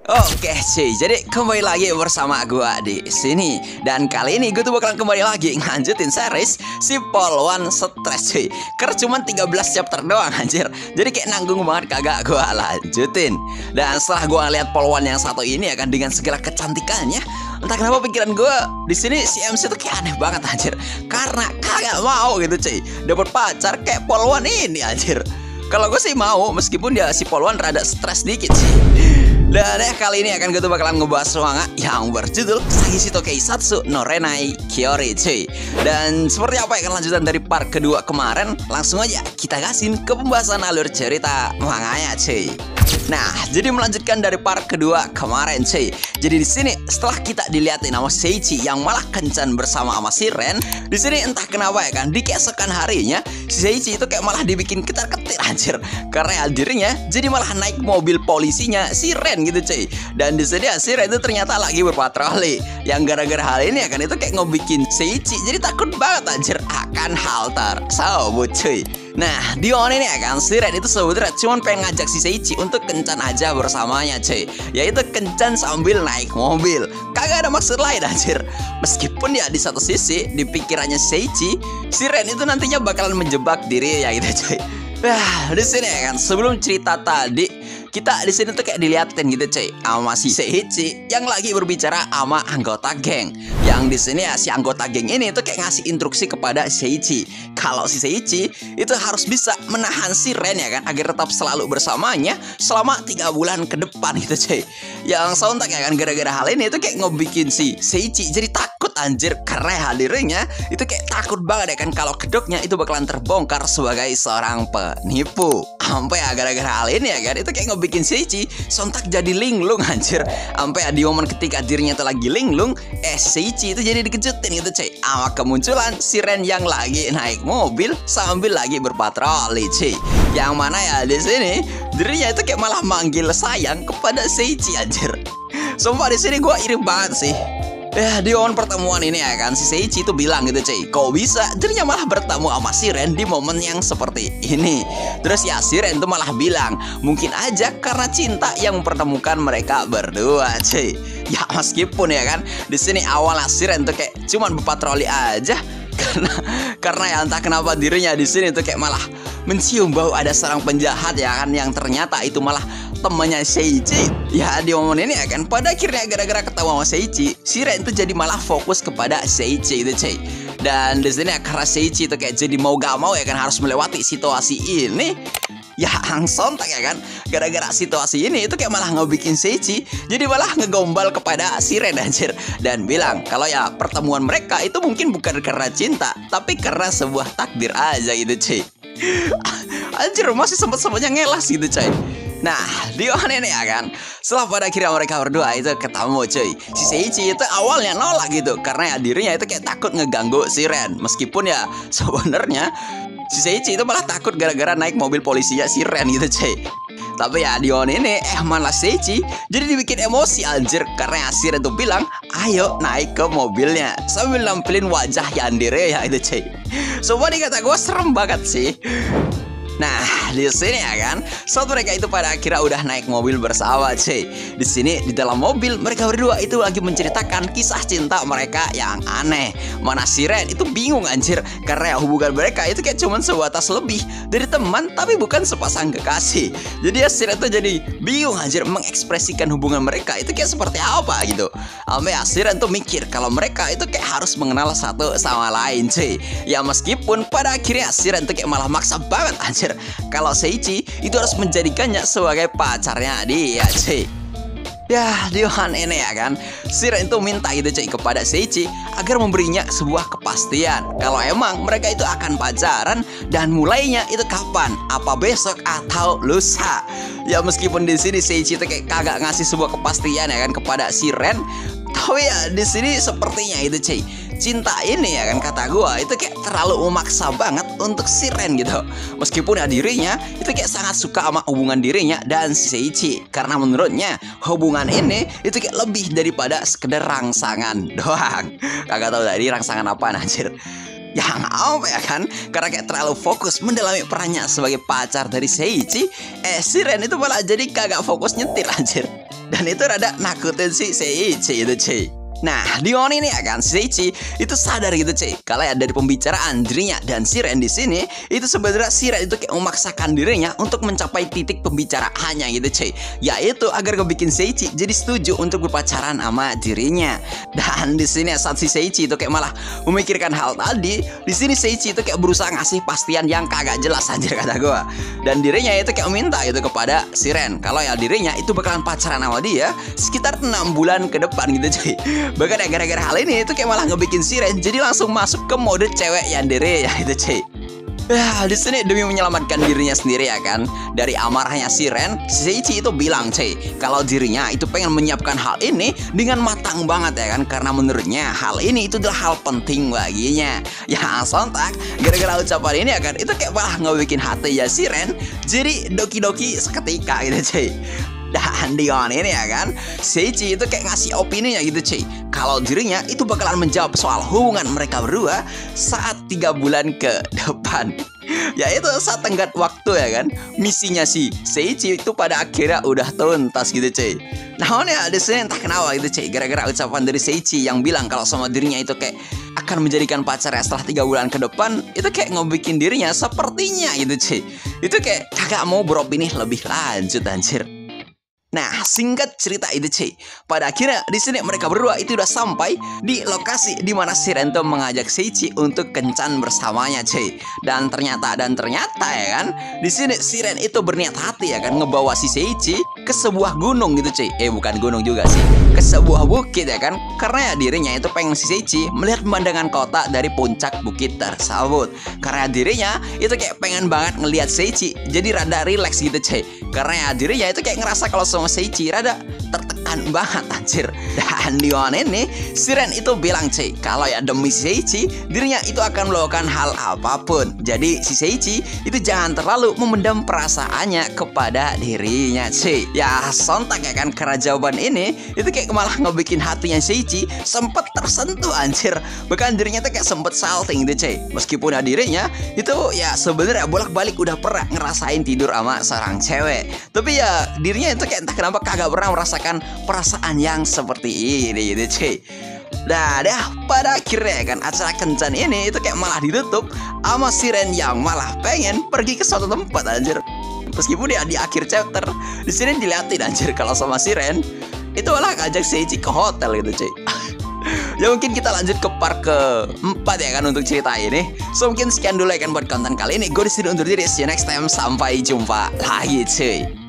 Oke cuy, jadi kembali lagi bersama gua di sini. Dan kali ini gue tuh bakalan kembali lagi nganjutin series si Polwan Stres cuy. Karena cuma 13 chapter doang anjir. Jadi kayak nanggung banget kagak gua lanjutin. Dan setelah gua ngeliat Polwan yang satu ini akan dengan segala kecantikannya, entah kenapa pikiran gua di sini si MC tuh kayak aneh banget anjir. Karena kagak mau gitu cuy dapat pacar kayak Polwan ini anjir. Kalau gue sih mau, meskipun dia si Polwan rada stres dikit sih. Dan kali ini akan gue tuh bakalan ngebahas manga yang berjudul Sagisito Keisatsu no Renai Kyori cuy. Dan seperti apa ya kelanjutan dari part kedua kemarin, langsung aja kita gasin ke pembahasan alur cerita manganya cuy. Nah, jadi melanjutkan dari part kedua kemarin cuy. Jadi di sini setelah kita dilihatin sama Seiichi yang malah kencan bersama sama si Ren, di sini entah kenapa ya kan di keesokan harinya si Seiichi itu kayak malah dibikin ketar-ketir anjir. Karena dirinya jadi malah naik mobil polisinya si Ren gitu cuy. Dan di sini si Ren itu ternyata lagi berpatroli. Yang gara-gara hal ini ya kan itu kayak ngebikin Seiichi jadi takut banget anjir akan hal tersebut cuy. Nah, di momen ini ya kan si Ren itu sebenarnya cuma pengen ngajak si Seiichi untuk kencan aja bersamanya cuy. Yaitu kencan sambil naik mobil. Kagak ada maksud lain anjir. Meskipun ya di satu sisi di pikirannya Seiichi, si Ren itu nantinya bakalan menjebak diri ya gitu cuy. Nah, di sini ya kan sebelum cerita tadi kita di sini tuh kayak diliatin gitu cuy sama si Seiichi yang lagi berbicara sama anggota geng. Yang di sini ya si anggota geng ini tuh kayak ngasih instruksi kepada Seiichi kalau si Seiichi itu harus bisa menahan si Ren ya kan agar tetap selalu bersamanya selama 3 bulan ke depan gitu cuy. Yang sontak ya kan gara-gara hal ini itu kayak ngebikin si Seiichi jadi takut anjir karena hadirnya itu kayak takut banget ya kan kalau kedoknya itu bakalan terbongkar sebagai seorang penipu. Sampai ya gara-gara hal ini ya kan itu kayak ngebikin Seiichi sontak jadi linglung anjir. Sampai ya di momen ketika dirinya itu lagi linglung, Seiichi itu jadi dikejutin gitu cuy sama kemunculan si Ren yang lagi naik mobil sambil lagi berpatroli cuy. Yang mana ya di sini dirinya itu kayak malah manggil sayang kepada Seiichi anjir. Sumpah di sini gue iri banget sih. Di momen pertemuan ini ya kan si Seiichi itu bilang gitu cuy, kok bisa dirinya malah bertemu sama si Ren di momen yang seperti ini. Terus ya si Ren tuh malah bilang mungkin aja karena cinta yang mempertemukan mereka berdua cuy. Ya meskipun ya kan di sini awalnya si Ren tuh kayak cuman berpatroli aja karena ya entah kenapa dirinya di sini tuh kayak malah mencium bau ada seorang penjahat ya kan yang ternyata itu malah temannya Seiichi. Ya di momen ini ya kan pada akhirnya gara-gara ketemu sama Seiichi, si Ren itu jadi malah fokus kepada Seiichi itu cuy. Dan di sini ya karena Seiichi itu kayak jadi mau gak mau ya kan harus melewati situasi ini. Ya sontak ya kan gara-gara situasi ini itu kayak malah ngebikin Seiichi jadi malah ngegombal kepada si Ren anjir. Dan bilang kalau ya pertemuan mereka itu mungkin bukan karena cinta tapi karena sebuah takdir aja gitu cuy. Anjir masih sempet-sempetnya ngelas gitu cuy. Nah di momen ini ya kan setelah pada akhirnya mereka berdua itu ketemu cuy, si Seiichi itu awalnya nolak gitu karena ya dirinya itu kayak takut ngeganggu si Ren. Meskipun ya sebenarnya si Seiichi itu malah takut gara-gara naik mobil polisinya si Ren gitu cuy. Tapi ya di momen ini malah Seiichi jadi dibikin emosi anjir karena si Ren tuh bilang ayo naik ke mobilnya sambil nampilin wajah yandere ya itu cuy. Sumpah nih kata gue serem banget sih. Nah di sini ya kan saat mereka itu pada akhirnya udah naik mobil bersama cuy. Di sini di dalam mobil mereka berdua itu lagi menceritakan kisah cinta mereka yang aneh. Mana si Ren itu bingung anjir karena hubungan mereka itu kayak cuman sebatas lebih dari teman tapi bukan sepasang kekasih. Jadi ya si Ren tuh jadi bingung anjir mengekspresikan hubungan mereka itu kayak seperti apa gitu. Sampai ya si Ren tuh mikir kalau mereka itu kayak harus mengenal satu sama lain cuy. Ya meskipun pada akhirnya si Ren tuh kayak malah maksa banget anjir kalau Seiichi itu harus menjadikannya sebagai pacarnya dia cuy. Ya di momen ini ya kan si Ren itu minta gitu cuy kepada Seiichi agar memberinya sebuah kepastian kalau emang mereka itu akan pacaran dan mulainya itu kapan, apa besok atau lusa. Ya meskipun di sini Seiichi itu kayak kagak ngasih sebuah kepastian ya kan kepada si Ren, tapi ya di sini sepertinya itu cuy cinta ini ya kan kata gua itu kayak terlalu memaksa banget untuk si Ren gitu. Meskipun ya dirinya itu kayak sangat suka sama hubungan dirinya dan si Seiichi karena menurutnya hubungan ini itu kayak lebih daripada sekedar rangsangan doang. Kagak tahu tadi rangsangan apa anjir. Yang apa ya kan karena kayak terlalu fokus mendalami perannya sebagai pacar dari Seiichi, si Ren itu malah jadi kagak fokus nyetir anjir. Dan itu rada nakutin si Seiichi itu cuy. Nah, di momen ini ya kan, Seiichi itu sadar gitu cuy, kalau ya dari pembicaraan dirinya dan Shiren di sini itu sebenarnya Shiren itu kayak memaksakan dirinya untuk mencapai titik pembicaraannya gitu cuy, yaitu agar ngebikin Seiichi jadi setuju untuk berpacaran sama dirinya. Dan di sini saat si Seiichi itu kayak malah memikirkan hal tadi, di sini Seiichi itu kayak berusaha ngasih pastian yang kagak jelas anjir kata gua. Dan dirinya itu kayak minta gitu kepada Shiren kalau ya dirinya itu bakalan pacaran sama dia sekitar 6 bulan ke depan gitu cuy. Bahkan ya gara-gara hal ini itu kayak malah ngebikin Shiren jadi langsung masuk ke mode cewek yandere ya itu cuy. Di sini demi menyelamatkan dirinya sendiri ya kan dari amarahnya Shiren, Seiichi itu bilang cuy kalau dirinya itu pengen menyiapkan hal ini dengan matang banget ya kan, karena menurutnya hal ini itu adalah hal penting baginya. Ya sontak gara-gara ucapan ini ya kan itu kayak malah ngebikin hati ya Shiren jadi doki-doki seketika gitu cuy. Dan di ini ya kan, Seiichi itu kayak ngasih opininya gitu cuy, kalau dirinya itu bakalan menjawab soal hubungan mereka berdua saat 3 bulan ke depan. Yaitu saat tenggat waktu ya kan, misinya si Seiichi itu pada akhirnya udah tuntas gitu cuy. Nah ya di sini entah kenapa gitu cuy, gara-gara ucapan dari Seiichi yang bilang kalau sama dirinya itu kayak akan menjadikan pacarnya setelah 3 bulan ke depan, itu kayak ngebikin dirinya sepertinya gitu cuy, itu kayak kagak mau beropini lebih lanjut anjir. Nah, singkat cerita itu cuy, pada akhirnya di sini mereka berdua itu udah sampai di lokasi di mana Shiren tuh mengajak Seiichi untuk kencan bersamanya cuy. Dan ternyata ya kan, di sini Shiren itu berniat hati ya kan ngebawa si Seiichi ke sebuah gunung gitu cuy. Bukan gunung juga sih, ke sebuah bukit ya kan. Karena ya dirinya itu pengen si Seiichi melihat pemandangan kota dari puncak bukit tersebut. Karena dirinya itu kayak pengen banget ngelihat Seiichi jadi rada relax gitu cuy. Karena ya dirinya itu kayak ngerasa kalau sama Seiichi rada tertekan banget anjir. Dan di momen ini Shiren itu bilang cuy kalau ya demi Seiichi dirinya itu akan melakukan hal apapun. Jadi si Seiichi itu jangan terlalu memendam perasaannya kepada dirinya cuy. Ya sontak ya kan, karena jawaban ini itu kayak malah ngebikin hatinya Seiichi sempet tersentuh anjir. Bahkan dirinya tuh kayak sempet salting gitu cuy. Meskipun ya dirinya itu ya sebenarnya bolak-balik udah pernah ngerasain tidur sama seorang cewek, tapi ya dirinya itu kayak entah kenapa kagak pernah merasakan perasaan yang seperti ini gitu cuy. Dah pada akhirnya kan acara kencan ini itu kayak malah ditutup sama Shiren yang malah pengen pergi ke suatu tempat anjir. Meskipun ya di akhir chapter di sini dilihatin anjir kalau sama Shiren itu malah ngajak Seiichi ke hotel gitu cuy. Ya mungkin kita lanjut ke part ke-4 ya kan untuk cerita ini. So mungkin sekian dulu ya kan buat konten kali ini. Gue disini undur diri, see you next time, sampai jumpa lagi cuy.